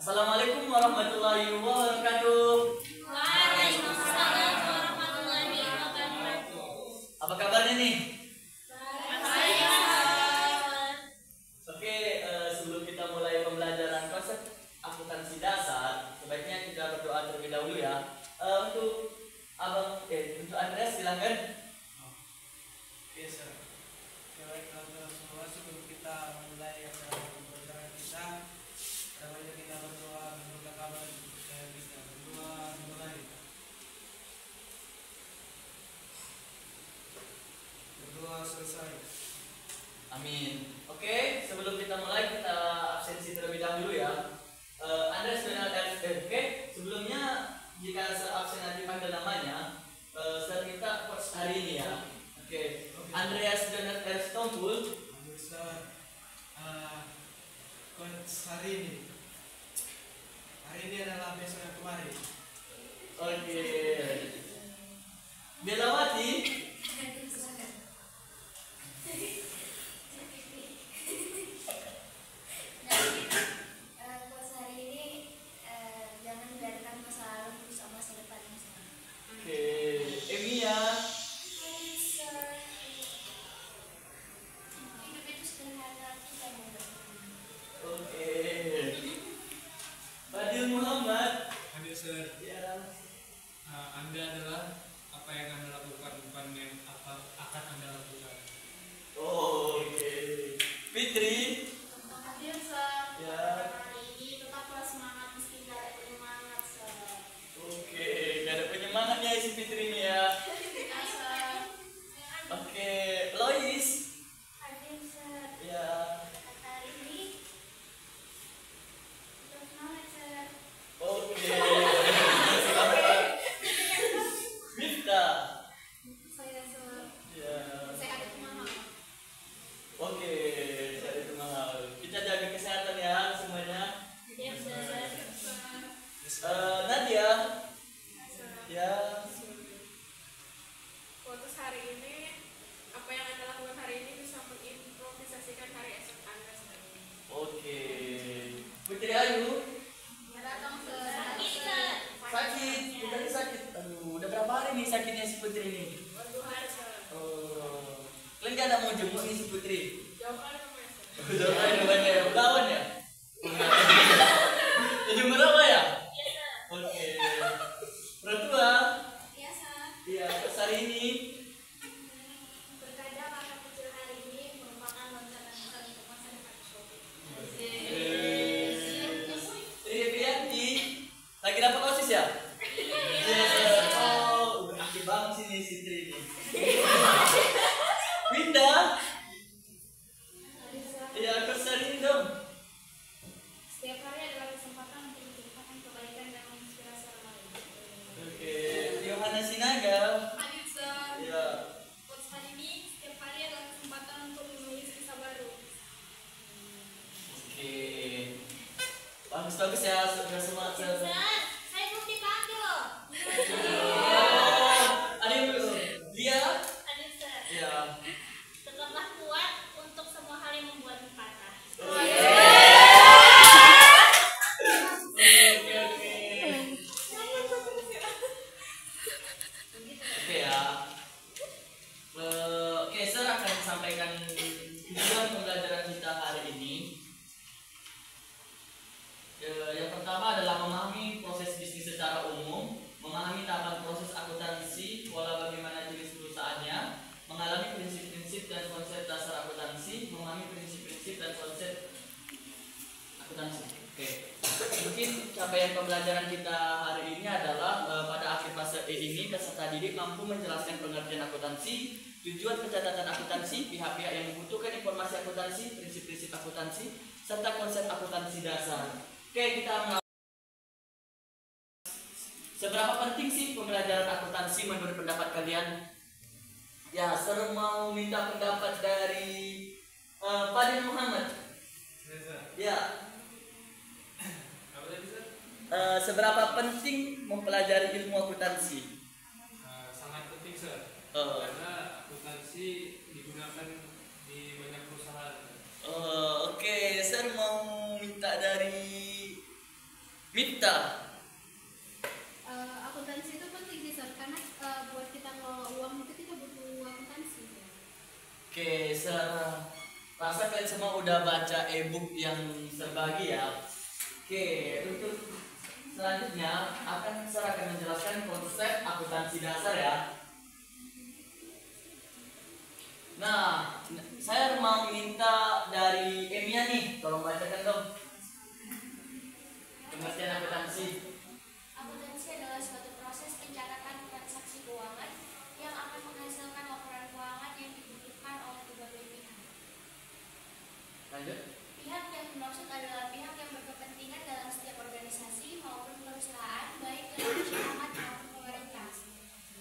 Assalamualaikum warahmatullahi wabarakatuh. Waalaikumsalam warahmatullahi wabarakatuh. Apa kabarnya nih? Baik. Oke, sebelum kita mulai pembelajaran konsep akuntansi dasar, sebaiknya kita berdoa terlebih dahulu ya. Untuk Andreas silakan. Oke, Sir. Baik, semua sebelum kita mulai pembelajaran kita, sebaiknya kita berdoa meminta kabar supaya bisa berdoa mulai. Berdoa selesai. Amin. Oke, sebelum kita mulai kita absensi terlebih dahulu ya. Andreas dan oke, sebelumnya jika absen nanti panggil namanya, saya minta coach hari ini ya. Oke. Andreas Donat Erstompul. Sir, coach hari ini adalah besok yang kemarin. Oke. Belawati. Buat hari ini jangan biarkan masa lalu merusak masa depan. Oke. Emia. Hidup itu sederhana, kita mau berguna. Oke. Fadil Muhammad. Hadir, Sir. Ya. Anda adalah apa yang Anda lakukan, bukan yang apa akan Anda lakukan. Oke. Fitri. Hadir, Sir. Ya. Hari ini tetaplah semangat meski gak ada penyemangat, Sir. Oke. Gak ada penyemangatnya si Fitri ini ya. Ya, Sir. Oke. Lois. Hadir, Sir. Ya. Hari ini tetap semangat, Sir. Oke. Mifta. Saya, Sir. Ya. Saya ada pemahaman. Oke. Saya itu mahal. Kita jaga kesehatan ya semuanya. Ya, Sir. Nadia. Ya. Untuk hari ini, apa yang Anda lakukan hari ini bisa mengimprovisasikan hari esok Anda sendiri. Oke. Putri Ayu. Ya, datang, Sir. Sir. Sakit. Udah sakit. Aduh, udah berapa hari nih sakitnya si Putri ini? 2 hari Sir. Oh. Kalian gak ada mau jemput nih si Putri? Jauh kali namanya Sir. Udah ada banyak ya. Lawan ya? Jadi berapa ya? Iya, Sir. Oke. Mertua. Biasa. Iya, pas hari ini. Terkadang anak kecil hari ini merupakan loncatan besar untuk masa depan Sobi. Trivianti. Lagi dapat OSIS ya? Iya. Oh, udah aktif banget sini si Tri ini. Winda. Iya, kesarin dong. Setiap hari adalah kesempatan untuk menciptakan kebaikan dan menginspirasi orang lain. Oke, Yohana Sinaga. Hadir, Sir. Iya. Quotes hari ini, setiap hari adalah kesempatan untuk menulis kisah baru. Oke. Bagus ya, sudah semua. Sir, saya belum dipanggil. Ada yang dia? Hadir, Sir. Iya. Tetaplah kuat untuk semua hal yang membuatmu patah. Oke ya. Oke, saya akan sampaikan tujuan pembelajaran kita hari ini. Yang pertama adalah memahami proses bisnis secara umum, memahami tahapan proses akuntansi, pola bagaimana jenis perusahaannya, mengalami prinsip-prinsip dan konsep dasar akuntansi, memahami prinsip-prinsip dan konsep akuntansi. Oke. Mungkin capaian pembelajaran kita hari ini adalah pada akhir fase E ini peserta didik mampu menjelaskan pengertian akuntansi, tujuan pencatatan akuntansi, pihak-pihak yang membutuhkan informasi akuntansi, prinsip-prinsip akuntansi, serta konsep akuntansi dasar. Oke, kita seberapa penting sih pembelajaran akuntansi menurut pendapat kalian? Ya, saya mau minta pendapat dari Fadil Muhammad. Ya. Apa tadi, Sir? Seberapa penting mempelajari ilmu akuntansi? Sangat penting, Sir. Oh. Karena akuntansi digunakan di banyak perusahaan. Oke, saya mau minta dari Mita. Akuntansi itu penting sih Sir, karena buat kita ngelola uang itu kita butuh akuntansi. Oke, rasa kalian semua udah baca e-book yang terbagi ya. Oke, untuk selanjutnya saya akan menjelaskan konsep akuntansi dasar ya. Nah, saya mau minta dari Emia nih, tolong bacakan dong pengertian akuntansi. Akuntansi adalah suatu proses pencatatan transaksi keuangan yang akan menghasilkan laporan keuangan yang dibutuhkan oleh berbagai pihak. Lanjut. Pihak yang dimaksud adalah pihak yang berkepentingan dalam setiap organisasi maupun perusahaan, baik dalam masyarakat maupun pemerintah.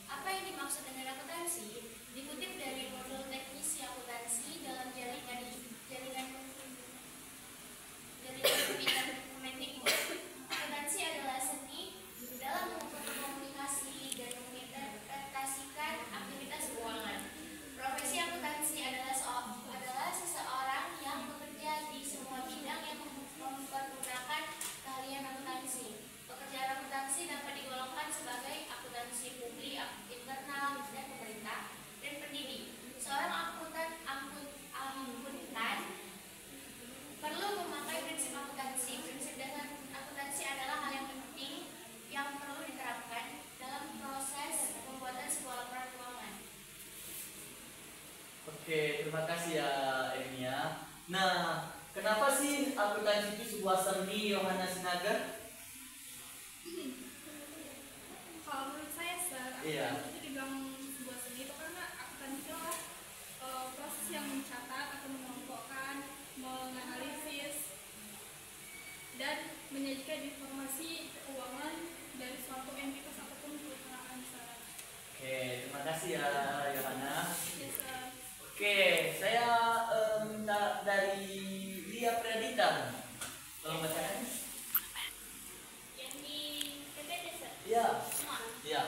Apa yang dimaksud dengan akuntansi? Dikutip dari modul teknis akuntansi dalam jaringan bidang Kemendikbud. Akuntansi adalah seni dalam mengkomunikasi dan menginterpretasikan aktivitas keuangan. Profesi akuntansi adalah seseorang yang bekerja di semua bidang yang mempergunakan keahlian akuntansi. Pekerjaan akuntansi dapat digolongkan sebagai akuntansi publik, internal, dan pemerintah, dan pendidik. Seorang akuntan perlu memakai prinsip akuntansi. Prinsip dasar akuntansi adalah hal yang penting yang perlu diterapkan dalam proses pembuatan sebuah laporan keuangan. Oke, terima kasih ya Emia. Nah, kenapa sih akuntansi itu sebuah seni, Yohana Sinaga? Kalau menurut saya, Sir, Iya. akuntansi itu dibilang sebuah seni itu karena akuntansi itu adalah proses yang mencatat atau mengelompokkan, menganalisis, dan menyajikan informasi keuangan dari suatu entitas ataupun perusahaan, Sir. Oke, terima kasih ya Yohana. Yes, Sir. Oke, saya minta dari Lia Pradita. Tolong bacakan. Yang di PPT, Sir. Iya. Semua. Iya.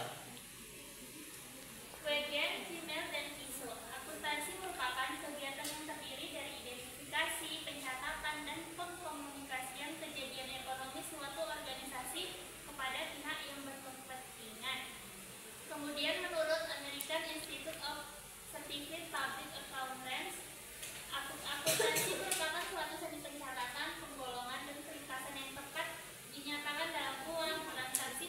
Bagian email dan ISO. Akuntansi merupakan kegiatan yang terdiri dari identifikasi, pencatatan, dan pengkomunikasian kejadian ekonomi suatu organisasi kepada pihak yang berkepentingan. Kemudian menurut American Institute of Certified Public Accountants, akuntansi merupakan suatu seni pencatatan, penggolongan, dan peringkasan yang tepat dinyatakan dalam uang, transaksi,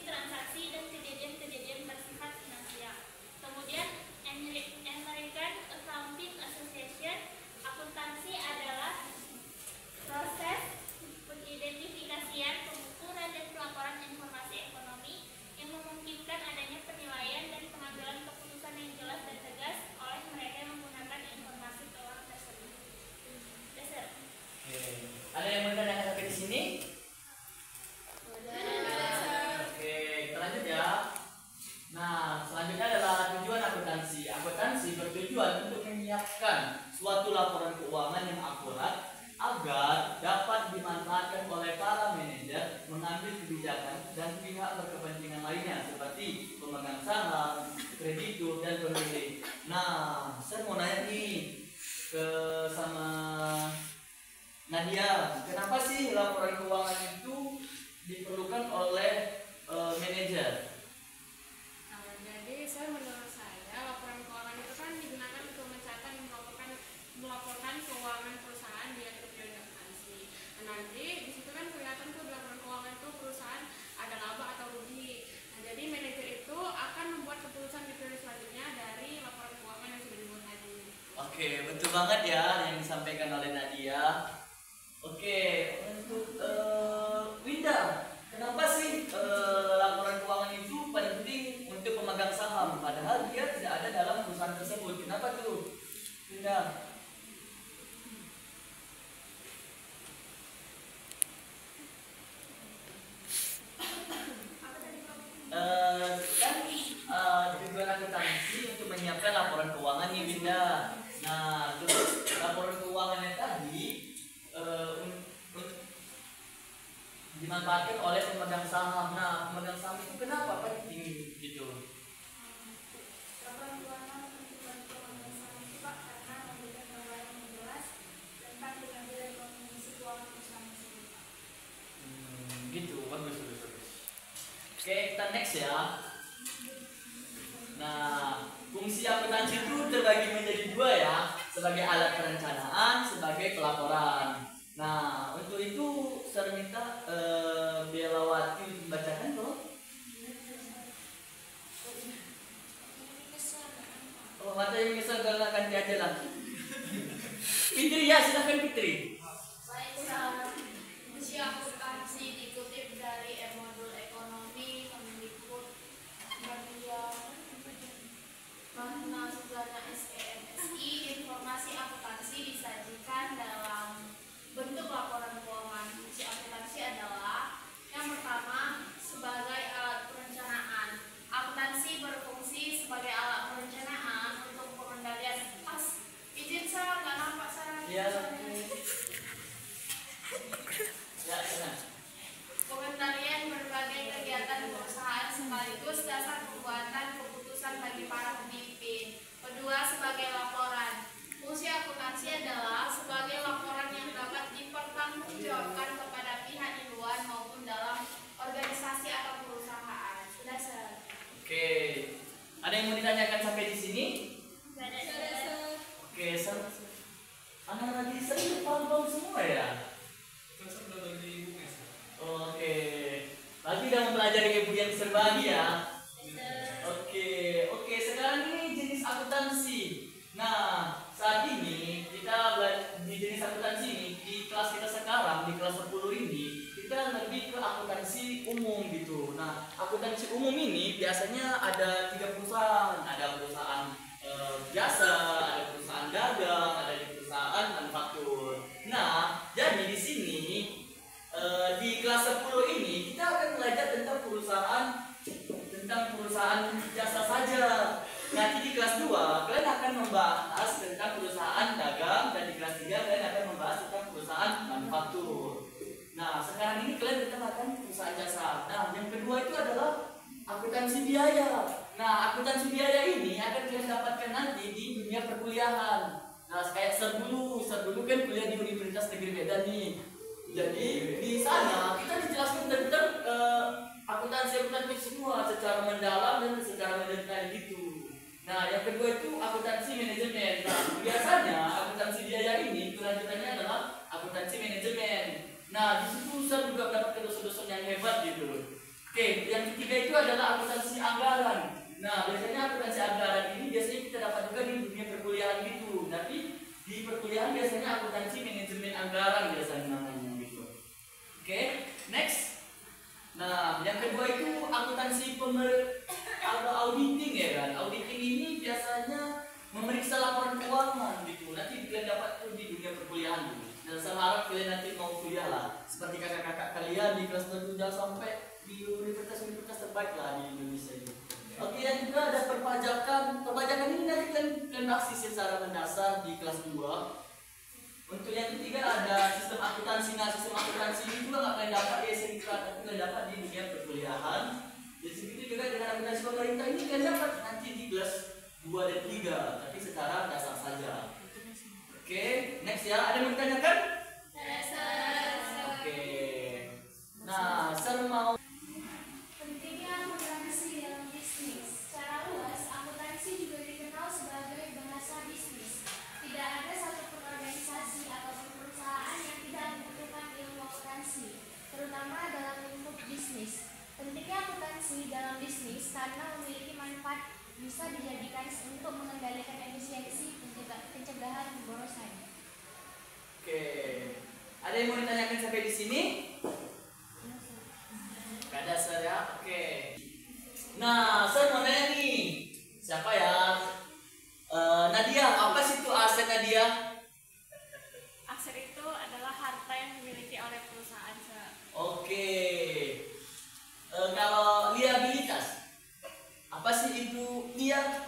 dan kejadian-kejadian bersifat finansial. Kemudian American Accounting Association, akuntansi adalah proses pengidentifikasian, pengukuran, dan pelaporan informasi ekonomi yang memungkinkan adanya penilaian dan pengambilan keputusan yang jelas dan tegas oleh mereka yang menggunakan informasi keuangan tersebut. Dasar. Oke. Ada yang mau ditanyakan sampai di sini? Oke, kita lanjut ya. Nah, selanjutnya adalah tujuan akuntansi. Akuntansi bertujuan untuk menyiapkan suatu laporan keuangan yang akurat agar dapat dimanfaatkan oleh para manajer mengambil kebijakan dan pihak berkepentingan lainnya seperti pemegang saham, kreditur, dan pemilik. Nah, saya mau nanya nih sama Nadia, kenapa sih laporan keuangan itu diperlukan oleh manajer? Jadi menurut saya laporan keuangan itu kan digunakan untuk mencatat dan melaporkan keuangan perusahaan di akuntansi. Nanti di situ kan kelihatan tuh di laporan keuangan itu perusahaan ada laba atau rugi. Nah, jadi manajer itu akan membuat keputusan di periode selanjutnya dari laporan keuangan yang sudah dibuat tadi. Oke, betul banget ya yang disampaikan oleh Nadia. Oke, untuk Winda, kenapa sih laporan keuangan itu penting untuk pemegang saham? Padahal dia tidak ada dalam perusahaan tersebut. Kenapa tuh, Winda? Tujuan akuntansi untuk menyiapkan laporan keuangan nih Winda. Nah, terus laporan keuangannya tadi dimanfaatkan oleh pemegang saham. Nah, pemegang saham itu kenapa penting gitu? Laporan keuangan untuk pemegang saham itu Pak karena memberikan gambaran yang jelas tentang pengambilan kondisi keuangan perusahaan tersebut. Gitu, bagus. Oke, kita next ya. Nah, fungsi akuntansi itu terbagi menjadi dua ya, sebagai alat perencanaan, sebagai pelaporan. Nah, untuk itu saya minta Belawati membacakan tuh. Oh, mata yang misal akan aja lah. Fitri ya, silakan Fitri. Baik, Sar. Fungsi akuntansi dikutip dari modul ekonomi Kemendikbud Bahna Sugana SEMSI. Informasi akuntansi disajikan dalam bentuk laporan keuangan. Fungsi akuntansi adalah yang pertama sebagai alat perencanaan. Akuntansi berfungsi sebagai alat perencanaan untuk pengendalian izin Sar, nggak nampak Sar. Ya. Ya, senang. Pengendalian berbagai kegiatan perusahaan sekaligus dasar pembuatan keputusan bagi para pemimpin. Kedua, sebagai laporan. Fungsi akuntansi adalah sebagai laporan yang dapat dipertanggungjawabkan kepada pihak di luar maupun dalam organisasi atau perusahaan. Sudah, Sir. Oke. Ada yang mau ditanyakan sampai di sini? Gak ada saudara. Oke, anak-anak di sini paham semua ya? Oke, berarti udah mempelajari kemudian berbagi ya. Oke, sekarang ini jenis akuntansi. Nah, saat ini kita di jenis akuntansi ini di kelas kita sekarang di kelas 10 ini kita lebih ke akuntansi umum gitu. Nah, akuntansi umum ini biasanya ada 3 perusahaan, ada perusahaan jasa, ada perusahaan dagang, ada perusahaan manufaktur. Nah, jadi di sini di kelas 10 ini kita akan belajar tentang perusahaan jasa saja. Nanti di kelas 2 kalian akan membahas tentang perusahaan dagang, dan di kelas 3 kalian akan membahas tentang perusahaan manufaktur. Nah, sekarang ini kalian tentang akan perusahaan jasa. Nah, yang kedua itu adalah akuntansi biaya. Nah, akuntansi biaya ini akan kalian dapatkan nanti di dunia perkuliahan. Nah, kayak Serbulu kan kuliah di Universitas Negeri Medan nih. Jadi di sana kita dijelaskan tentang akuntansi semua secara mendalam dan secara mendetail gitu. Nah, yang kedua itu akuntansi manajemen. Nah, biasanya akuntansi biaya ini kelanjutannya adalah akuntansi manajemen. Nah, di situ saya juga dapat dosen-dosen yang hebat gitu. Oke, yang ketiga itu adalah akuntansi anggaran. Nah, biasanya akuntansi anggaran ini biasanya kita dapat juga di dunia perkuliahan gitu. Tapi di perkuliahan biasanya akuntansi manajemen anggaran biasanya namanya gitu. Oke, next. Nah, yang kedua itu akuntansi atau auditing ya kan. Auditing ini biasanya memeriksa laporan keuangan gitu. Nanti kalian dapat tuh di dunia perkuliahan gitu. Dan saya harap kalian nanti mau kuliah lah, seperti kakak-kakak kalian di kelas 7 sampai di universitas terbaik lah di Indonesia ini. Oke, dan juga ada perpajakan. Perpajakan ini nanti kalian bahas secara mendasar di kelas 2. Untuk yang ketiga ada sistem akuntansi. Nah, sistem akuntansi ini juga nggak kalian dapat di SMK, tapi kalian dapat di dunia perkuliahan. Jadi begitu juga dengan akuntansi pemerintah ini kalian dapat nanti di kelas 2 dan 3, tapi secara dasar saja. Oke, next ya. Ada yang mau ditanyakan? Oke. Nah, saya mau Pentingnya akuntansi dalam bisnis. Secara luas, akuntansi juga dikenal sebagai bahasa bisnis. Tidak ada satupun organisasi atau perusahaan yang tidak membutuhkan ilmu akuntansi, terutama dalam lingkup bisnis. Pentingnya akuntansi dalam bisnis karena memiliki manfaat, bisa dijadikan untuk mengendalikan efisiensi pencegahan pemborosan. Oke. Ada yang mau ditanyakan sampai di sini? Gak ada saya. Oke. Nah, saya mau nanya nih. Siapa ya? Nadia, apa sih itu aset Nadia? Aset itu adalah harta yang dimiliki oleh perusahaan. Oke. Kalau liabilitas, apa sih itu dia?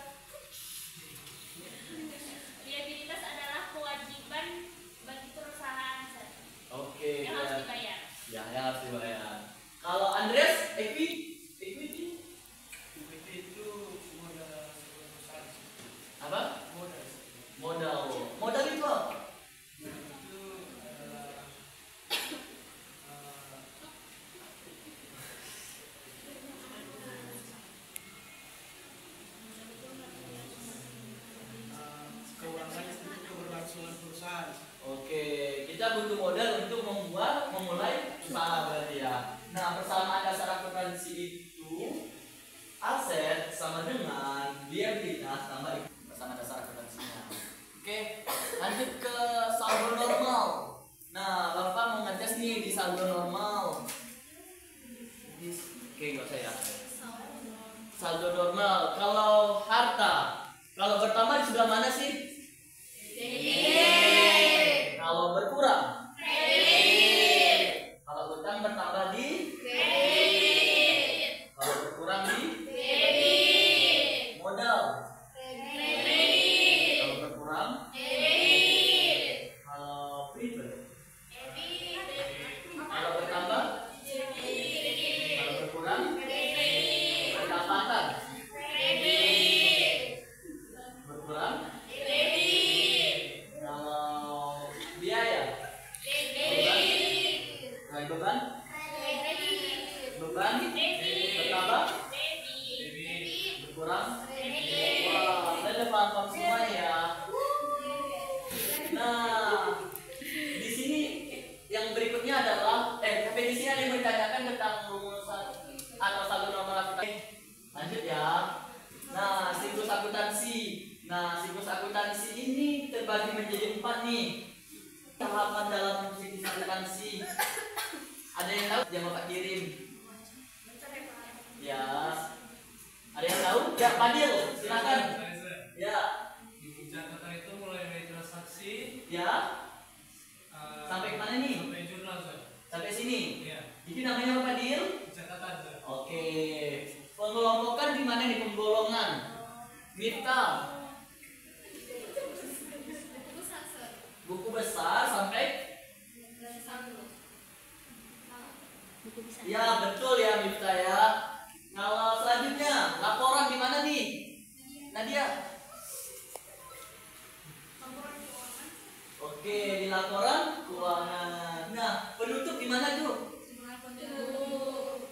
Liabilitas adalah kewajiban bagi perusahaan Oke. yang harus dibayar. Ya, yang harus dibayar. Kalau Andres, equity? Equity itu modal sebuah perusahaan. Apa? Modal. Modal. Modal itu apa? Itu adalah Salah berarti ya. Nah, persamaan dasar akuntansi itu aset sama dengan liabilitas tambah persamaan dasar akuntansinya. Oke, lanjut ke saldo normal. Nah, Bapak mau ngetes nih di saldo normal. Oke, nggak usah ya. Saldo normal. Kalau harta, kalau bertambah di sebelah mana sih? Debit. Kalau berkurang? Kredit. Kalau utang bertambah di? Kredit. Kalau berkurang di? Debit. Modal? Kredit. Kalau berkurang? Debit. Kalau prepaid? Kalau bertambah? Kalau berkurang? Pendapatan? Berkurang? Kalau biaya? Beban? Beban? Bertambah? Berkurang? Wah, saya udah paham semua ya. Nah, di sini yang berikutnya adalah tapi di sini ada yang bertanyakan tentang rumusan atau saldo normal akuntansi. Lanjut ya. Nah, siklus akuntansi. Nah, siklus akuntansi ini terbagi menjadi 4 nih. Tahapan dalam siklus akuntansi. Ada yang tahu? Jangan Bapak kirim. Ya. Ada yang tahu? Ya, Fadil, silakan. Ya. Di catatan itu mulai dari transaksi Ya. Sampai kemana nih? sampai jurnal, Sir. Sampai sini. Iya, Ini namanya apa, Fadil? catatan, Sir. Oke. Pengelompokan di mana nih penggolongan? Mita. Buku besar sampai? Ya, betul ya Mita ya. Kalau selanjutnya, laporan di mana nih? Nadia. Oke, di laporan keuangan. Nah, penutup di mana tuh?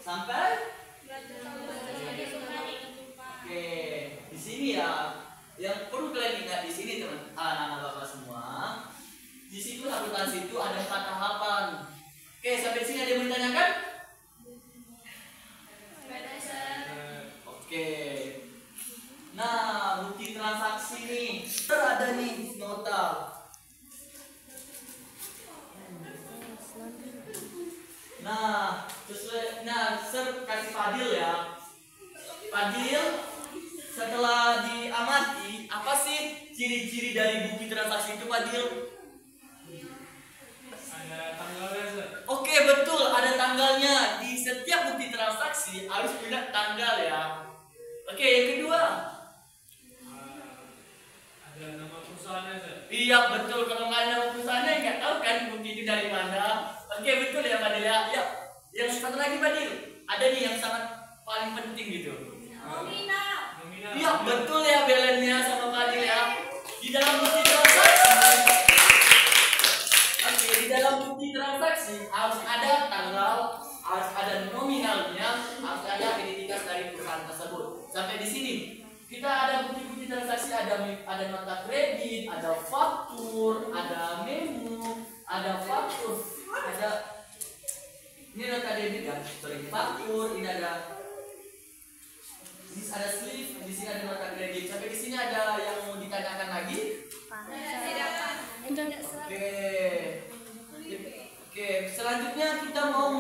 Sampai? Oke, di sini ya. Yang perlu kalian ingat di sini teman, anak-anak Bapak semua. Di situ akuntansi itu ada 4 tahapan. Oke, sampai sini ada yang menanyakan? Oke. Nah, bukti transaksi nih. Ada nih nota. Nah, Sir kasih Fadil ya. Fadil, setelah diamati, apa sih ciri-ciri dari bukti transaksi itu, Fadil? Ada tanggalnya, Sir. Oke, betul, ada tanggalnya. Di setiap bukti transaksi harus punya tanggal ya. Oke, yang kedua. Ada nama perusahaannya, Sir. Iya, betul. Kalau nggak ada nama perusahaannya, nggak tahu kan bukti itu dari mana. Oke, betul ya, Fadil ya. Ya, yang satu lagi, Fadil. Ada nih yang sangat paling penting gitu. Nominal. Nominal. Iya, betul ya Belennya sama Fadil ya. Di dalam bukti transaksi. Oke, di dalam bukti transaksi harus ada tanggal, harus ada nominalnya, harus ada identitas dari perusahaan tersebut. Sampai di sini kita ada bukti-bukti transaksi, ada nota kredit, ada faktur, ada memo, ada faktur, ada ini nota debit ya, sorry, faktur, ini ada slip, di sini ada nota kredit. Sampai di sini ada yang mau ditanyakan lagi? Oke, selanjutnya kita mau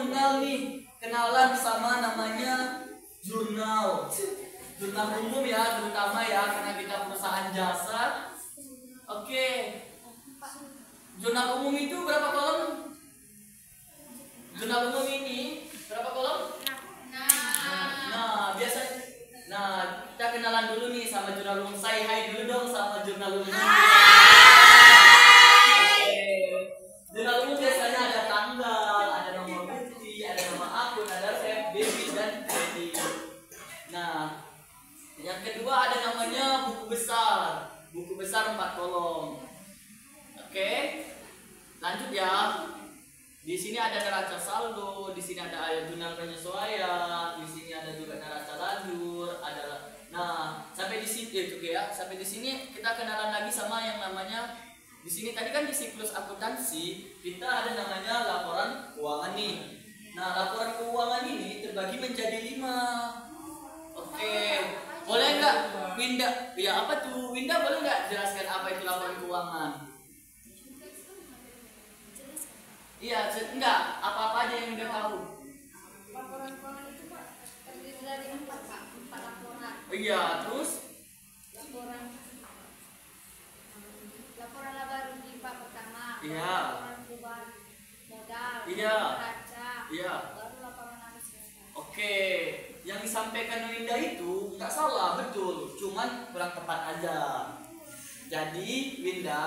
kenalan sama namanya jurnal. Jurnal umum ya, terutama ya karena kita perusahaan jasa. Oke. Jurnal umum itu berapa kolom? Jurnal umum ini berapa kolom? Nah, kita kenalan dulu nih sama jurnal umum. Say hai dulu dong sama jurnal umum. Jurnal umum biasanya ada tanggal, ada nomor bukti, ada nama akun, ada resep, debit dan kredit. Nah, yang kedua ada namanya buku besar. Buku besar 4 kolom. Oke. Lanjut ya. Di sini ada neraca saldo, di sini ada jurnal penyesuaian, di sini ada juga neraca lanjut, sampai di sini ya. Sampai di sini kita kenalan lagi sama yang namanya Di sini tadi kan di siklus akuntansi kita ada namanya laporan keuangan nih. Nah, laporan keuangan ini terbagi menjadi 5. Oke, boleh nggak Winda? Ya apa tuh Winda, boleh nggak jelaskan apa itu laporan keuangan? Iya, enggak. Apa-apa aja yang Winda tahu? Laporan keuangan itu Pak terdiri dari 4 Pak, 4 laporan. Oh iya, terus? Laporan laba rugi Pak pertama. Iya. Laporan perubahan modal. Iya. Neraca. Iya. Baru laporan arus kas. Oke, yang disampaikan Winda itu nggak salah, betul, cuman kurang tepat aja. Jadi Winda,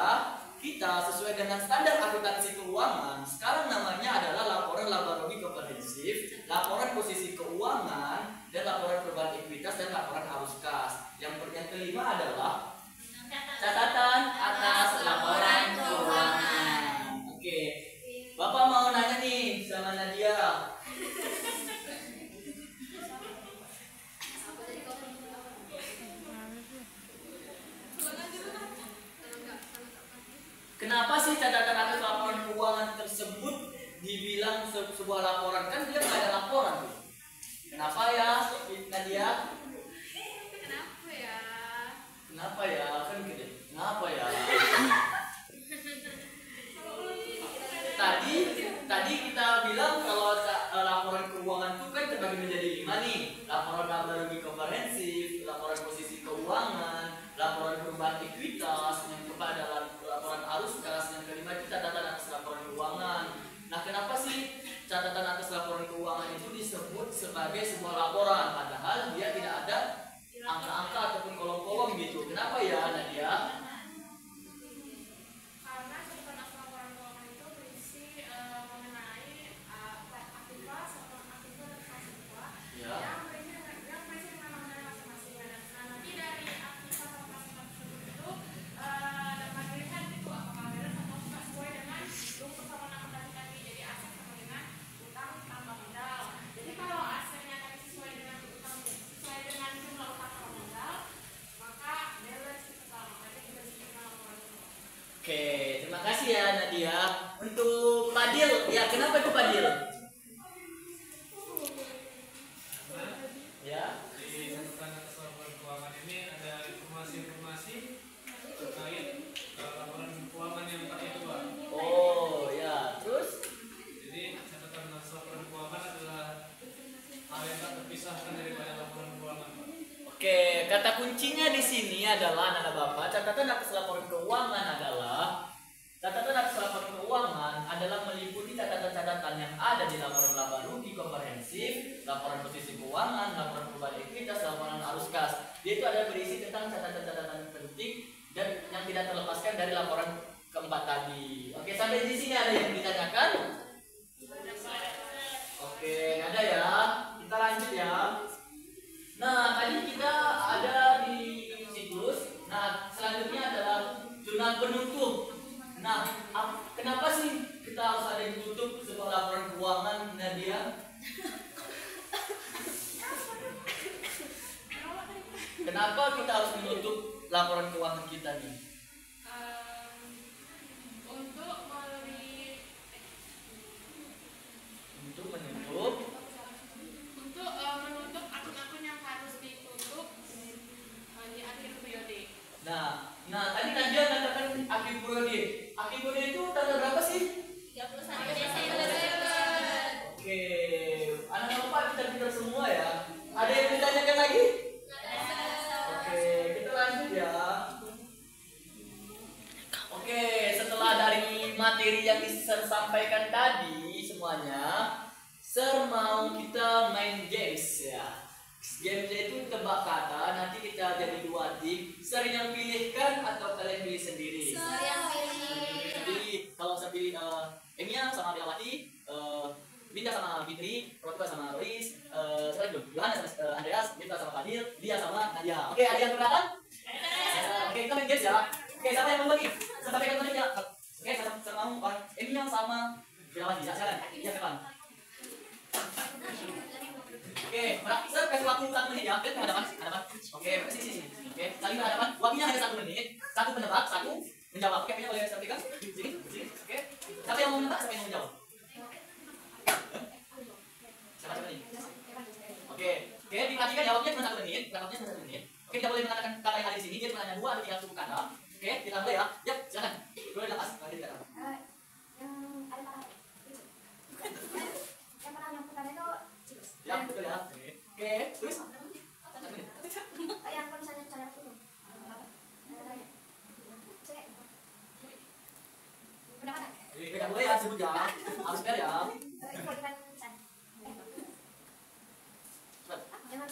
kita sesuai dengan standar akuntansi keuangan, sekarang namanya adalah laporan laba rugi komprehensif, laporan posisi keuangan, dan laporan perubahan ekuitas dan laporan arus kas. Yang kelima adalah catatan atas laporan keuangan. Oke, Bapak mau nanya nih sama Nadia. Kenapa sih catatan atas laporan keuangan tersebut dibilang sebuah laporan? Kan dia nggak ada laporan tuh. Kenapa ya, Nadia? Kenapa ya? Kenapa ya? Kan gitu. Kenapa ya? Tadi kita bilang kalau laporan keuangan itu kan terbagi menjadi 5 nih. Laporan laba rugi komprehensif, laporan posisi keuangan, laporan perubahan ekuitas, yang keempat adalah laporan arus kas, yang kelima itu catatan atas laporan keuangan. Nah, kenapa sih catatan atas laporan keuangan itu disebut sebagai sebuah laporan, padahal dia tidak ada angka-angka ataupun kolom-kolom gitu? Kenapa ya, Nadia? Karena catatan atas laporan keuangan itu berisi mengenai aktivitas atau aktivitas dan pasifa Ya. yang berisi dengan masing-masing. Nah, nanti dari aktivitas atau pasifa tersebut itu dapat dilihat itu apakah benar atau tidak sesuai dengan rumus sama akuntansi tadi. Jadi aset sama dengan utang tambah modal. Jadi kalau asetnya tadi sesuai dengan utang, sesuai dengan jumlah utang tambah modal, maka balance itu sama. Nanti kita disebutkan laporan keuangan. Oke, terima kasih ya Nadia. Untuk Padil, ya kenapa itu Padil? Ya. Di catatan atas laporan keuangan ini ada informasi-informasi terkait laporan keuangan yang tak itu Pak. Oh ya, terus? Jadi catatan atas laporan keuangan adalah hal yang tak terpisahkan daripada laporan keuangan Pak. Oke, kata kuncinya di sini adalah anak-anak Bapak, catatan atas laporan keuangan adalah meliputi catatan-catatan yang ada di laporan laba rugi komprehensif, laporan posisi keuangan, laporan perubahan ekuitas, laporan arus kas. Dia itu ada berisi tentang catatan-catatan penting dan yang tidak terlepaskan dari laporan keempat tadi. Oke, sampai di sini ada yang ditanyakan? Oke, ada ya. Kita lanjut ya. Nah, tadi kita ada di siklus. Nah, selanjutnya adalah jurnal penutup. Nah, kenapa sih kita harus ada yang tutup sebuah laporan keuangan, Nadia? Kenapa kita harus menutup laporan keuangan kita nih? Untuk menutup menutup akun-akun yang harus ditutup di akhir periode. Nah, tadi Nadia katakan akhir periode. Akhir periode itu tanggal berapa sih? 31 Desember. Oke, anak-anak Bapak pintar-pintar semua ya. Ada yang ditanyakan lagi? Oke, kita lanjut ya. Oke, setelah dari materi yang disampaikan tadi semuanya, Sir mau kita main games ya. Gamesnya itu tebak kata, nanti kita jadi 2 tim. Sir yang pilihkan atau kalian pilih sendiri? Sir yang pilih. Jadi kalau saya pilih Emia sama Delawati, Linda sama Fitri, Rotua sama Rois, Johannes sama Andreas, Mita sama Fadil, Dia sama Nadia. Oke, ada yang keberatan? Oke, kita main games ya. Oke, siapa yang mau bagi? Sampaikan tadi ya. Oke, saya mau Emia sama Delawati. Silakan. Ya, silakan. Oke, Sir kasih waktu 1 menit ya. Hadapan. Oke, sini. Oke, saling berhadapan. Waktunya hanya 1 menit. 1 penebak, 1 menjawab. Oke, punya boleh saya pegang. Sini, sini. Oke. Siapa yang mau menebak? Siapa yang mau menjawab? Siapa ini? Oke, diperhatikan jawabnya cuma 1 menit. Jawabnya cuma 1 menit. Oke, tidak boleh mengatakan kata yang ada di sini. Dia cuma hanya 2 atau 3 suku kata. Oke, kita mulai ya. Yap, silakan. Boleh lepas. Nanti kita tahu. Yang ada panah. Yang panah yang pertama itu cikus. Ya, betul ya. Oke, terus. 1 menit. Yang kalau misalnya cara tutup. Pendapatan. Tidak boleh ya sebut ya. Harus fair ya. Jangan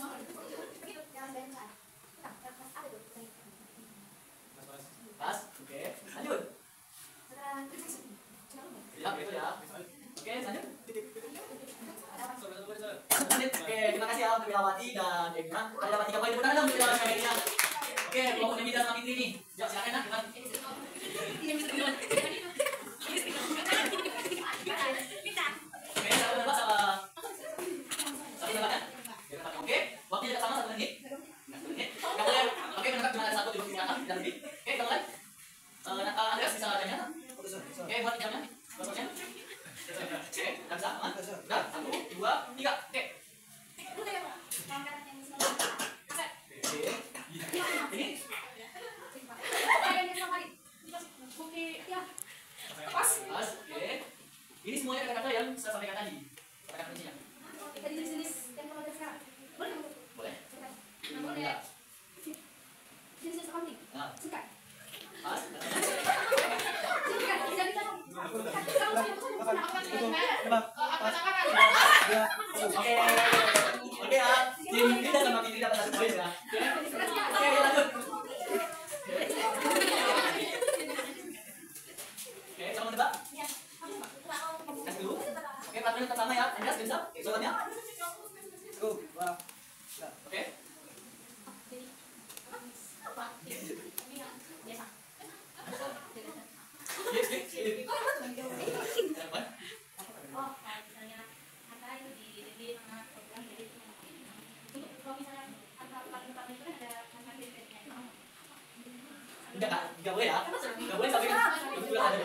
Pas. Oke, lanjut. Ya, betul ya. Oke, lanjut. Lanjut. Oke, terima kasih ya untuk Wilawati dan Egna. Ada dapat 3 poin tepuk tangan dong untuk Wilawati dan Egna. Oke, kelompok Nemi dan Mami Tri nih. Ya, silakan ya. Oke, satu menebak sama satu menebak ya. Oke, waktunya dekat sama 1 menit. 1 menit. Nggak boleh. Oke, menebak cuma ada 1 di belakang, tidak lebih. Oke, kita mulai. Andreas bisa tanya. Oke, buat jamnya. Oke, nggak bisa. Aman. Udah, 1, 2, 3. Oke. Ini. Pas. Oke. Ini semuanya kata-kata yang saya sampaikan tadi. Kata-kata kuncinya. Boleh. Enggak. Nah. Pas. Oke. Oke ya. Tim Rida sama Tim Rida dapat 1 poin ya. Oke, lanjut. Oke, kamu menebak? Kasih dulu. Oke, peraturan pertama ya. Andreas bisa? Soalnya. Oke. Enggak boleh ya. Enggak boleh sampai itu juga ada.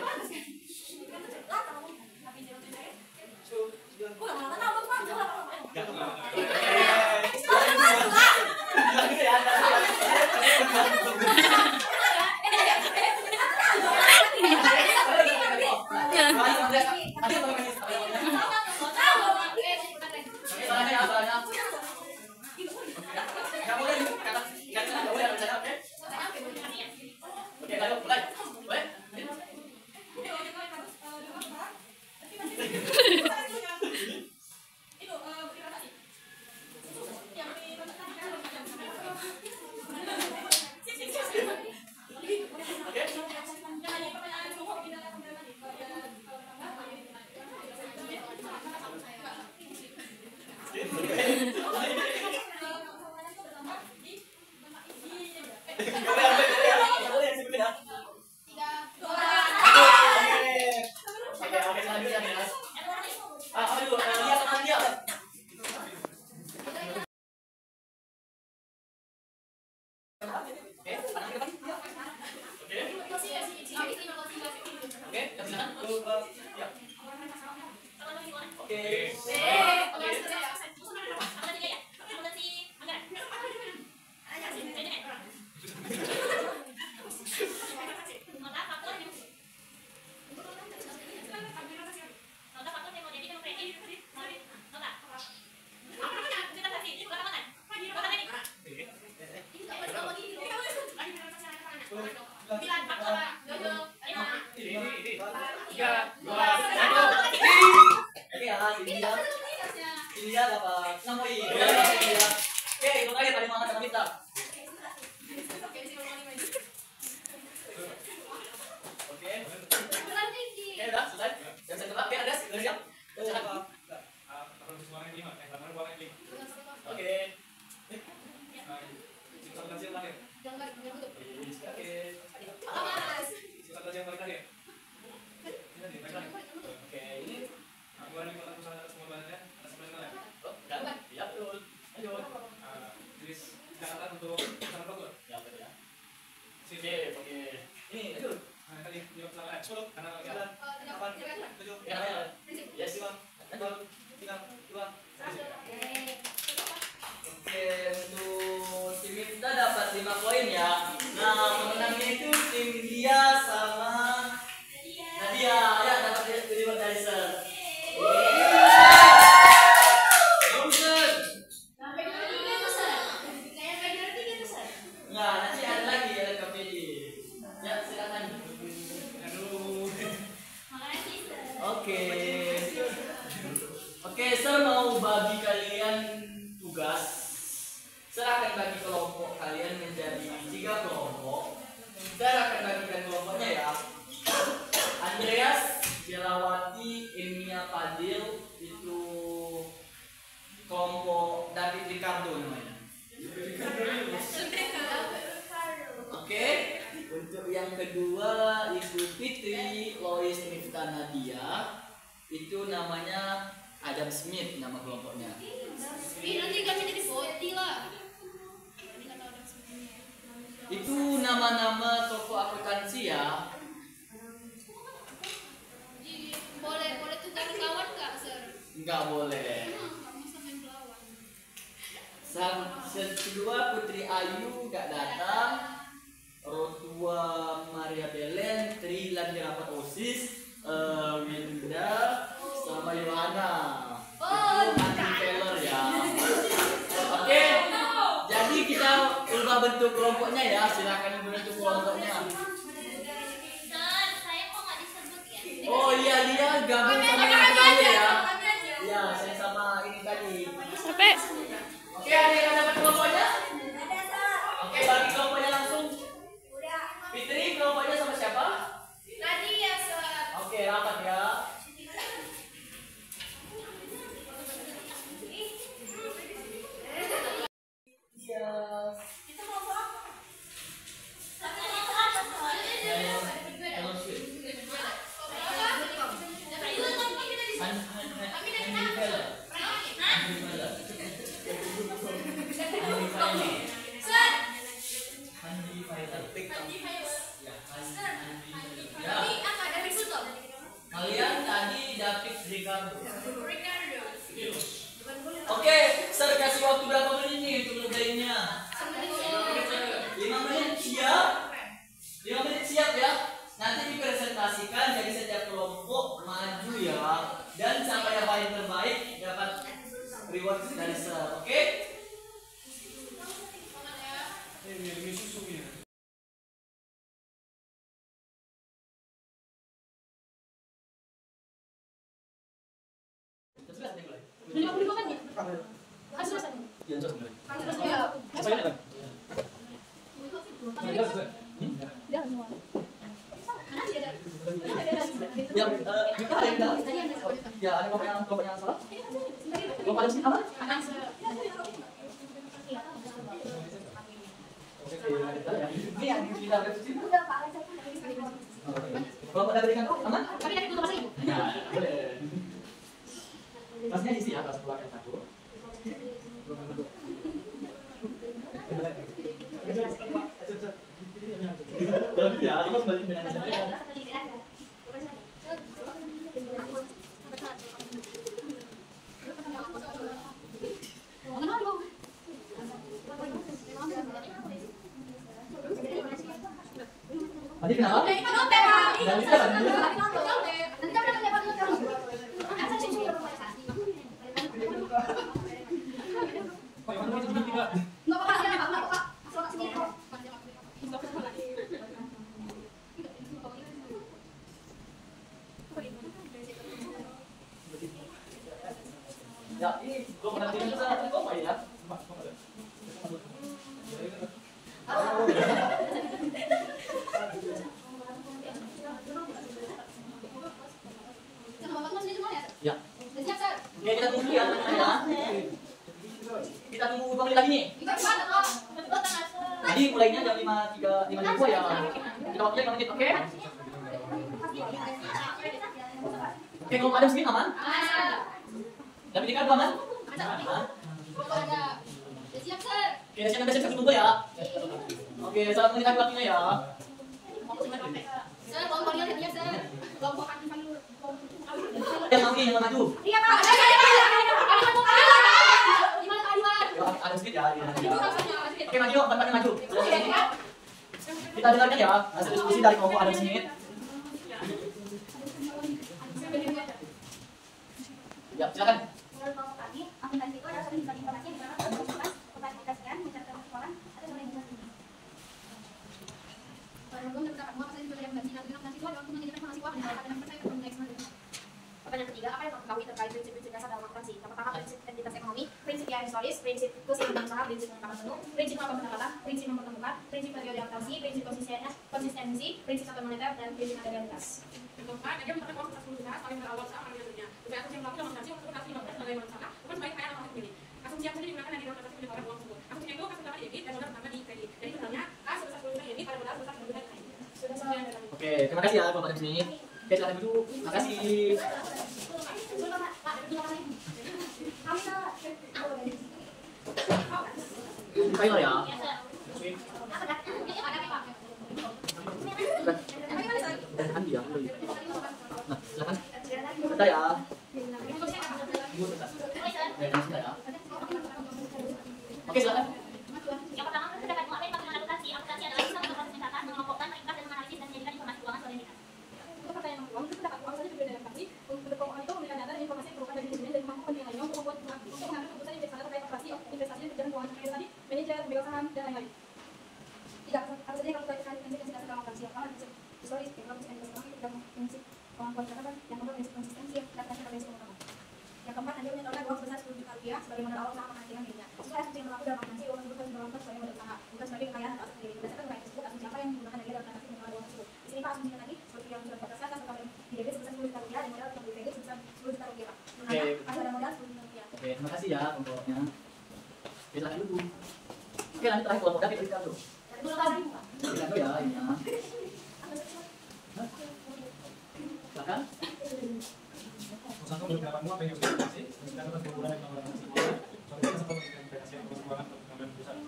Oke, lalu mulai. Boleh? Dia dapat 6 poin. Oke, itu terakhir tadi makan sama kita. Oke. Oke, udah selesai. Yang saya tebak, oke, ada sudah siap? Oke. Oke, ini ya betul. Lanjut. Ya, betul ya. Oke. Ini lanjut. Oke, untuk tim Miftah dapat 5 poin ya. Nah, pemenangnya itu tim dia sama Nadia. Ya, dapat dilihat dari Sir. Sampai juara 3 tuh, Sir. Kayak sampai juara 3 tuh, Sir. Enggak, nanti ada lagi LKPD. Ya, silakan. Makasih, Sir. Oke, Sir mau bagi kalian tugas. Sir akan bagi kelompok kalian menjadi 3 kelompok. Sir akan bagikan kelompoknya ya. Andreas, Jelawati, Emia, Fadil itu kelompok David Ricardo namanya. Oke, untuk yang kedua itu Fitri, Lois, Miftah, Nadia. Itu namanya Adam Smith nama kelompoknya. Nanti kami jadi boti lah. Itu nama-nama tokoh akuntansi ya. Boleh tukar kawan nggak, Sir? Enggak boleh. Kamu sampai melawan. Kedua Putri Ayu nggak datang. Rotua Maria Belen, Tri lagi rapat OSIS, Winda sama Yohana. Itu anti Taylor ya. Oke. Jadi kita ubah bentuk kelompoknya ya. Silakan bentuk kelompoknya. Sir, saya kok nggak disebut ya? Oh iya dia gabung sama yang tadi ya. Iya, saya sama ini tadi. Oke, ada yang dapat kelompoknya? Oke, bagi kelompoknya langsung. Fitri, kelompoknya sama siapa? Nadia, Sir. Oke, rapat ya. Iya. Kita mau apa? Satu itu apa, Sir? Fellowship. Kalian tadi David Ricardo. Oke, Sir kasih waktu berapa menit nih untuk ngerjainnya? 5 menit siap? 5 menit siap ya? Nanti dipresentasikan jadi setiap kelompok maju ya. Dan sampai yang paling terbaik dapat reward dari Sir. Oke? Ini susunya. Ya, ada kelompok yang salah. Kelompok ada sini apa? Ini yang kita lihat di sini. Kelompok dari kantor aman? Ya, boleh. Kelasnya isi ya, kelas belakang 1. Ya, aku kembali dengan Tadi kenapa? Nggak bisa kan? Ya, ini belum pernah bikin kesalahan kok ya? Ya. Oke, kita tunggu ya, kita tunggu Bang lagi nih. Jadi mulainya jam 5.32 ya. Kita waktunya 5 menit, oke? Oke, kalau ada sini aman? Tapi di kartu aman? Aman. Oke, siap kasih tunggu ya. Oke, 1 menit lagi waktunya ya. Sir, kelompok kalian ya, Sir. Kelompok kaki Yang maju. Iya, Pak. Ada sedikit ya. Oke, maju yuk, tempatnya maju. Kita dengarkan ya hasil diskusi dari kelompok Adam Smith. Ya, silakan. Menurut kelompok kami, akuntansi itu adalah satu bidang informasi yang digunakan untuk mengurus komunikasian, mencatat keuangan, atau manajemen bisnis. Pertanyaan ketiga, apa yang kamu ketahui terkait prinsip-prinsip dasar dalam akuntansi? Yang pertama, prinsip entitas ekonomi, prinsip yang historis, prinsip keseimbangan usaha, prinsip pengungkapan penuh, prinsip melakukan pendapatan, prinsip mempertemukan, prinsip periode akuntansi, prinsip konsistensi, prinsip satuan moneter, dan prinsip materialitas. Yang keempat, dia menerapkan proses asumsitas paling berawal usaha manusianya. Supaya asumsi yang berlaku dalam akuntansi untuk asumsi 15 sebagai manusia, bukan sebagai kekayaan orang sendiri. Asumsi yang saja digunakan dan dalam transaksi penjualan uang tersebut. Asumsinya itu kas utama di debit dan modal pertama di kredit. Jadi sebenarnya kas sebesar 10 juta debit pada modal sebesar 10 juta di kredit. Sudah selesai yang dalam. Oke, terima kasih ya kelompok Adam Smith. Oke, silakan duduk. Terima kasih. Kayo ya. Dan Andi ya. Nah, silakan. Bentar ya. Ibu bentar. Ya. Oke, silakan. Yang pertama, terdapat apa yang dimaksud dengan akuntansi? Akuntansi adalah usaha untuk proses mencatat, mengelompokkan, mengikat, dan menganalisis dan menjadikan informasi keuangan sebagai indikator. Untuk pertanyaan nomor 2, terdapat uang saja berbeda dengan akuntansi. Untuk keuangan itu memberikan data dan informasi yang diperlukan dari manajemen dan kemampuan yang lainnya untuk mengambil keputusan investasi terkait operasi investasi dan kegiatan keuangan seperti tadi, manajer, pemegang saham, dan lain-lain. Tiga, apa saja yang kalau terkait prinsip dasar dalam akuntansi? Yang pertama, prinsip historis, yang kedua, prinsip ekonomi, yang ketiga, prinsip keuangan catatan, yang keempat, prinsip konsistensi, yang terakhir, prinsip pengungkapan. Yang keempat, Anda menyetorkan uang sebesar 10 juta rupiah sebagai modal awal usaha penghasilan dirinya. Sesuai asumsi yang berlaku dalam akuntansi, uang tersebut harus diperlakukan sebagai modal usaha, bukan sebagai kekayaan atau aset sendiri. Berdasarkan nilai tersebut, asumsi apa yang digunakan dari dalam transaksi penjualan uang tersebut. Di sini Pak asumsinya tadi seperti yang sudah diataskan, kas utama di debit sebesar 10 juta rupiah dan modal utama di kredit sebesar 10 juta rupiah, Pak. Mengenai pas ada modal 10 juta rupiah. Oke, terima kasih ya kelompoknya. Oke, silakan dulu. Oke, nanti terakhir kelompok David Ricardo. Dulu kasih, Pak. Ricardo ya, ini ya. Silakan. Satu beberapa apa yang sudah dikasih, sekarang akan berguna dengan orang masing soalnya kita sempat mengimplementasi keuangan untuk pengambilan perusahaan.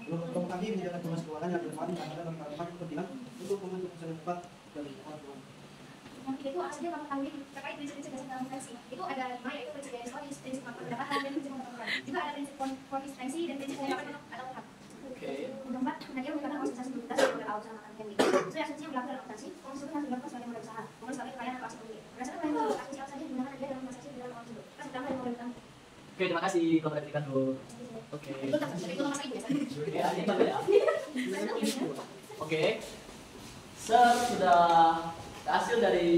Belum kami menyediakan informasi keuangan yang relevan karena memperhatikan kepentingan untuk membentuk perusahaan yang tepat dan keuangan. Yang ketiga itu apa saja kamu ketahui terkait prinsip-prinsip dasar dalam akuntansi? Itu ada 5, yaitu prinsip yang historis, prinsip pendapatan, dan prinsip mempertemukan. Juga ada prinsip konsistensi dan prinsip pengungkapan atau ungkap. Oke. Yang keempat, Nadia menggunakan uang sebesar 10 juta sebagai modal awal usaha makan candy. Sesuai asumsi yang berlaku dalam akuntansi, uang tersebut harus dilakukan sebagai modal usaha, bukan sebagai kekayaan atau aset sendiri. Berdasarkan nilai tersebut, asumsi apa saja digunakan Nadia dalam transaksi penjualan uang tersebut. Kas utama dan modal utama. Oke, terima kasih kelompok Ricardo. Oke. Itu nomor 1 biasa. Oke, adik banget ya. Oke. Sudah hasil dari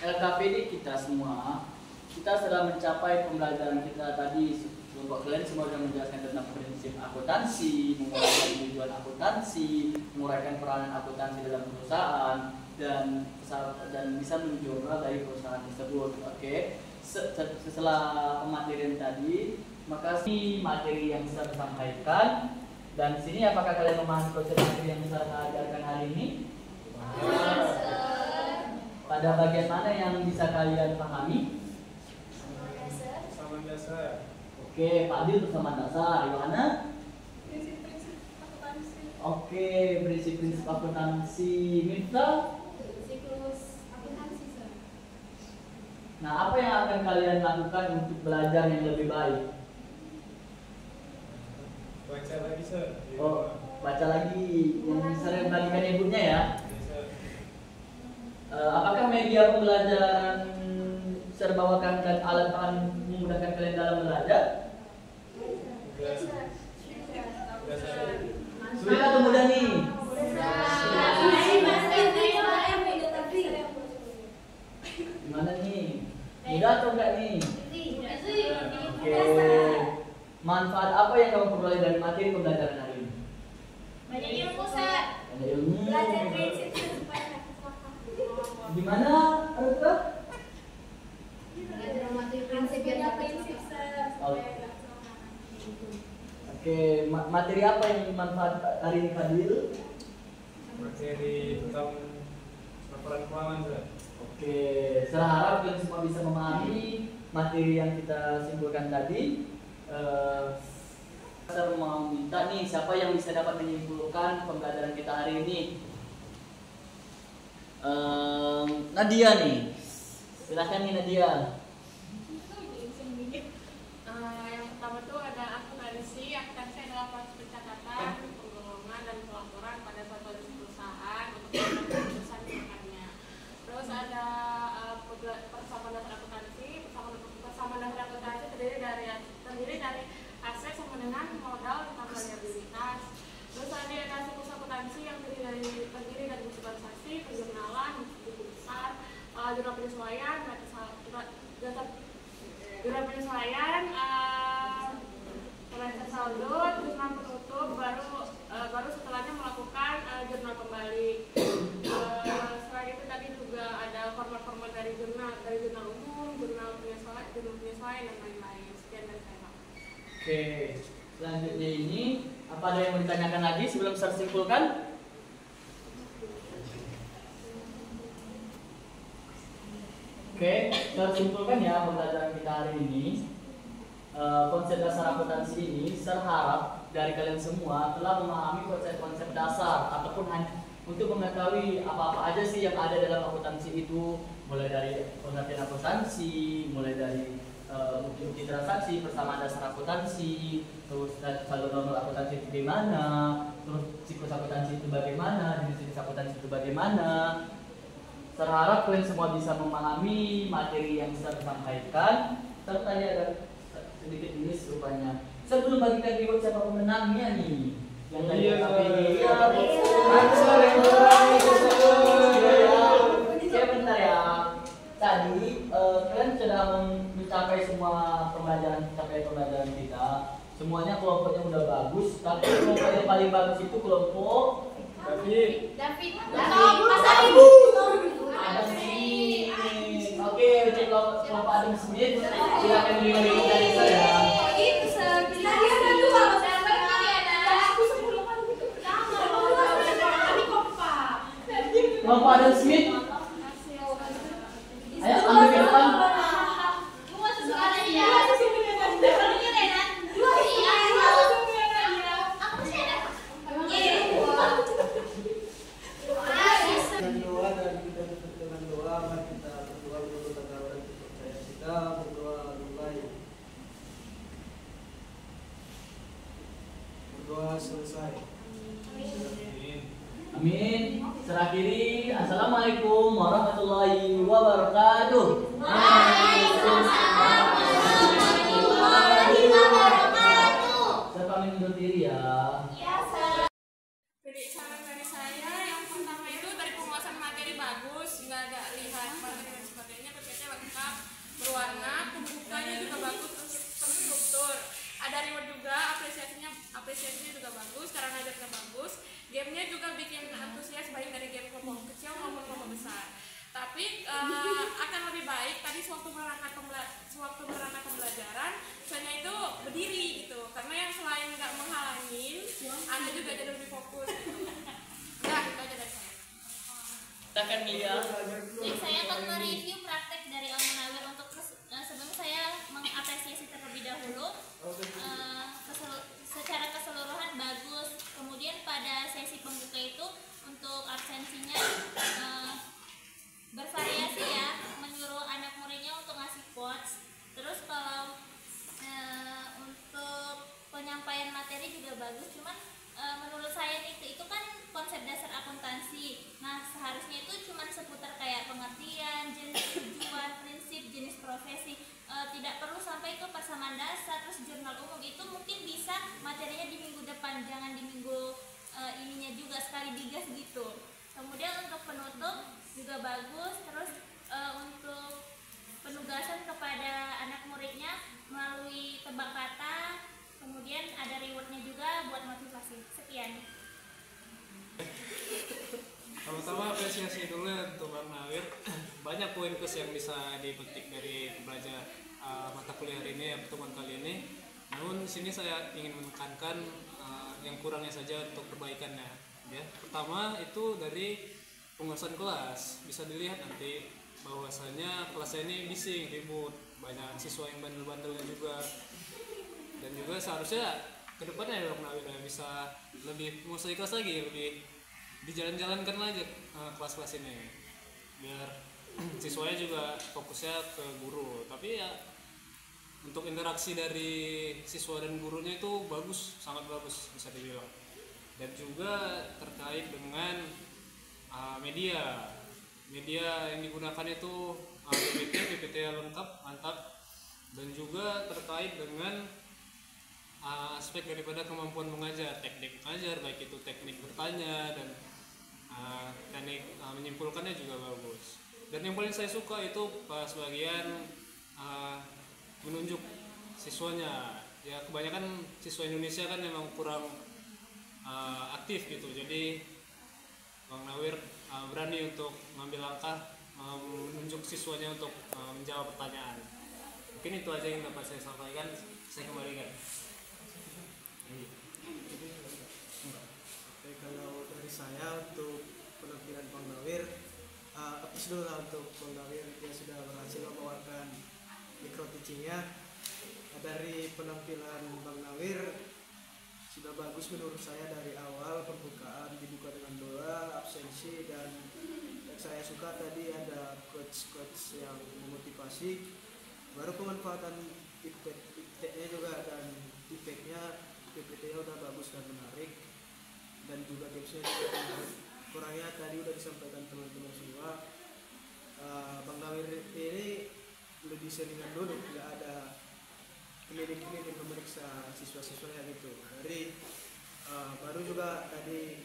LKPD kita semua, kita sudah mencapai pembelajaran kita tadi. Bapak kalian semua sudah menjelaskan tentang prinsip akuntansi, menguraikan tujuan akuntansi, menguraikan peranan akuntansi dalam perusahaan, dan bisa menjual dari perusahaan tersebut. Oke. Setelah pematerian tadi, maka materi yang bisa disampaikan. Dan di sini apakah kalian memahami konsep materi yang bisa saya ajarkan hari ini? Pada bagian mana yang bisa kalian pahami? Sama dasar. Oke, Pak Adil bersama dasar. Yohana? Prinsip-prinsip akuntansi. Oke, prinsip-prinsip akuntansi. Miftah? Siklus akuntansi, Sir. Nah, apa yang akan kalian lakukan untuk belajar yang lebih baik? Baca lagi, Sir. Oh, baca lagi. Yang sering bagikan ibunya ya. Apakah media pembelajaran serbawakan dan alat bahan memudahkan kalian dalam belajar? Sulit atau mudah nih? Gimana nih? Mudah atau enggak nih? Oke. Manfaat apa yang kamu peroleh dari materi pembelajaran hari ini? Banyak ilmu, Sir. Ada ilmu. Belajar prinsip supaya Gimana, Arka? belajar materi prinsip yang prinsip, Sir. Oke, materi apa yang manfaat hari ini, Fadil? Materi tentang laporan keuangan, Sir. Oke, saya harap kalian semua bisa memahami materi yang kita simpulkan tadi. Saya mau minta nih, siapa yang bisa dapat menyimpulkan pembelajaran kita hari ini? Nadia nih, silahkan nih Nadia. Yang pertama tuh ada akuntansi. Akuntansi adalah proses pencatatan, penggolongan dan pelaporan pada suatu perusahaan untuk melakukan keputusan pilihannya. Terus ada persamaan dasar akuntansi. Persamaan dasar akuntansi terdiri dari aset sama dengan modal ditambah liabilitas. Terus ada siklus akuntansi yang terdiri dari buku transaksi, penjurnalan, buku besar, jurnal penyesuaian, jurnal penyesuaian, neraca saldo, jurnal penutup, baru setelahnya melakukan jurnal kembali. Selain itu tadi juga ada format-format dari jurnal umum, jurnal penyesuaian dan lain-lain. Sekian dari saya. Oke, selanjutnya ini apa ada yang mau ditanyakan lagi sebelum saya simpulkan? Oke, saya simpulkan ya pembelajaran kita hari ini. Konsep dasar akuntansi ini saya harap dari kalian semua telah memahami konsep-konsep dasar ataupun hanya untuk mengetahui apa-apa aja sih yang ada dalam akuntansi itu, mulai dari pengertian akuntansi, mulai dari bukti transaksi, persamaan dasar akuntansi, terus saldo normal akuntansi itu bagaimana, terus siklus akuntansi itu bagaimana, jenis akuntansi itu bagaimana. Saya harap kalian semua bisa memahami materi yang saya sampaikan. Serta ada sedikit miss rupanya. Saya belum bagikan reward siapa pemenangnya nih. Yang tadi ya bentar ya. Tadi kalian sudah mencapai semua pembelajaran kita. Semuanya kelompoknya udah bagus, tapi kelompok yang paling bagus itu kelompok David. Adam Smith. Oke, cek kelompok Adam Smith. Silakan beli dari saya. Kelompok Adam Smith. Ayo ambil ke depan. Dengan doa dan kita tutup dengan doa, mari kita berdoa menurut agama dan kepercayaan kita. Berdoa mulai. Berdoa selesai. Amin. Serah kiri. Assalamualaikum warahmatullahi wabarakatuh. Saya pamit undur diri ya. Jadi saran dari saya yang pertama itu dari penguasaan materi bagus, nggak ada lihat materi dan sebagainya, PPT lengkap, berwarna, pembukanya juga bagus, terstruktur. Ada reward juga, apresiasinya juga bagus, cara ngajarnya bagus, gamenya juga bikin antusias baik dari game kelompok kecil maupun kelompok besar. Tapi akan lebih baik tadi sewaktu berangkat pembelajaran, misalnya itu berdiri gitu, karena yang selain nggak menghalangin, Anda juga jadi lebih fokus. Nah, itu aja dari saya. Silakan Milia. Jadi saya akan mereview praktek dari Al-Munawir untuk sebelum saya mengapresiasi terlebih dahulu. Secara keseluruhan bagus. Kemudian pada sesi pembuka itu untuk absensinya bervariasi ya, menyuruh anak muridnya untuk ngasih quotes. Terus kalau untuk penyampaian materi juga bagus, cuman menurut saya itu kan konsep dasar akuntansi. Nah, seharusnya itu cuman seputar kayak pengertian, jenis tujuan, prinsip, jenis profesi. Tidak perlu sampai ke persamaan dasar, terus jurnal umum itu mungkin bisa materinya di minggu depan, jangan di minggu ininya juga sekali digas gitu. Kemudian untuk penutup juga bagus, terus untuk penugasan kepada anak muridnya melalui tebak kata, kemudian ada rewardnya juga buat motivasi. Sekian. Pertama apresiasi dulu untuk Bang Nawir. Banyak poin plus yang bisa dipetik dari belajar mata kuliah hari ini, pertemuan kali ini. Namun di sini saya ingin menekankan yang kurangnya saja untuk perbaikannya. Ya, pertama itu dari penguasaan kelas. Bisa dilihat nanti bahwasanya kelasnya ini bising, ribut, banyak siswa yang bandel-bandelnya juga. Dan juga seharusnya kedepannya Bang Nawir bisa lebih menguasai kelas lagi, lebih dijalan-jalankan aja kelas-kelas ini. biar siswanya juga fokusnya ke guru. Tapi ya untuk interaksi dari siswa dan gurunya itu bagus, sangat bagus bisa dibilang. Dan juga terkait dengan media yang digunakan itu PPT lengkap, mantap. Dan juga terkait dengan aspek daripada kemampuan mengajar, teknik mengajar, baik itu teknik bertanya dan teknik menyimpulkannya juga bagus. Dan yang paling saya suka itu pas bagian menunjuk siswanya. Ya kebanyakan siswa Indonesia kan memang kurang aktif gitu, jadi Bang Nawir berani untuk mengambil langkah menunjuk siswanya untuk menjawab pertanyaan. Mungkin itu aja yang dapat saya sampaikan. Saya kembalikan. Oke, kalau dari saya untuk penampilan Bang Nawir, apus dulu lah untuk Bang Nawir, dia sudah berhasil membawakan micro teachingnya. Dari penampilan Bang Nawir sudah bagus menurut saya. Dari awal pembukaan dibuka dengan doa, absensi, dan yang saya suka tadi ada quotes yang memotivasi. Baru pemanfaatan ipteknya juga, dan ipteknya PPT-nya udah bagus dan menarik, dan juga tipsnya juga menarik. Kurangnya tadi udah disampaikan teman-teman semua. Bang Nawir ini lebih seringan dulu, tidak ada klinik-klinik memeriksa siswa-siswanya gitu. Dari baru juga tadi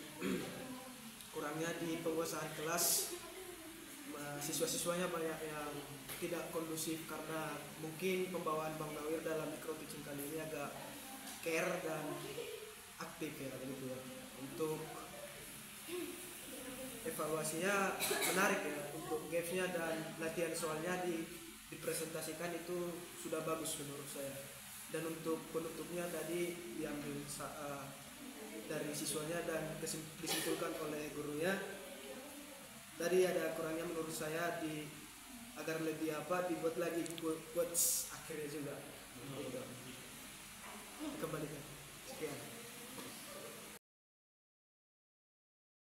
kurangnya di penguasaan kelas, siswa-siswanya banyak yang tidak kondusif karena mungkin pembawaan Bang Nawir dalam micro teaching kali ini agak care dan aktif ya gitu ya. Untuk evaluasinya menarik ya, untuk gamesnya dan latihan soalnya dipresentasikan itu sudah bagus menurut saya. Dan untuk penutupnya tadi diambil dari siswanya dan disimpulkan oleh gurunya. Tadi ada kurangnya menurut saya, agar lebih dibuat lagi quotes akhirnya juga. Gitu. Kembalikan. Sekian.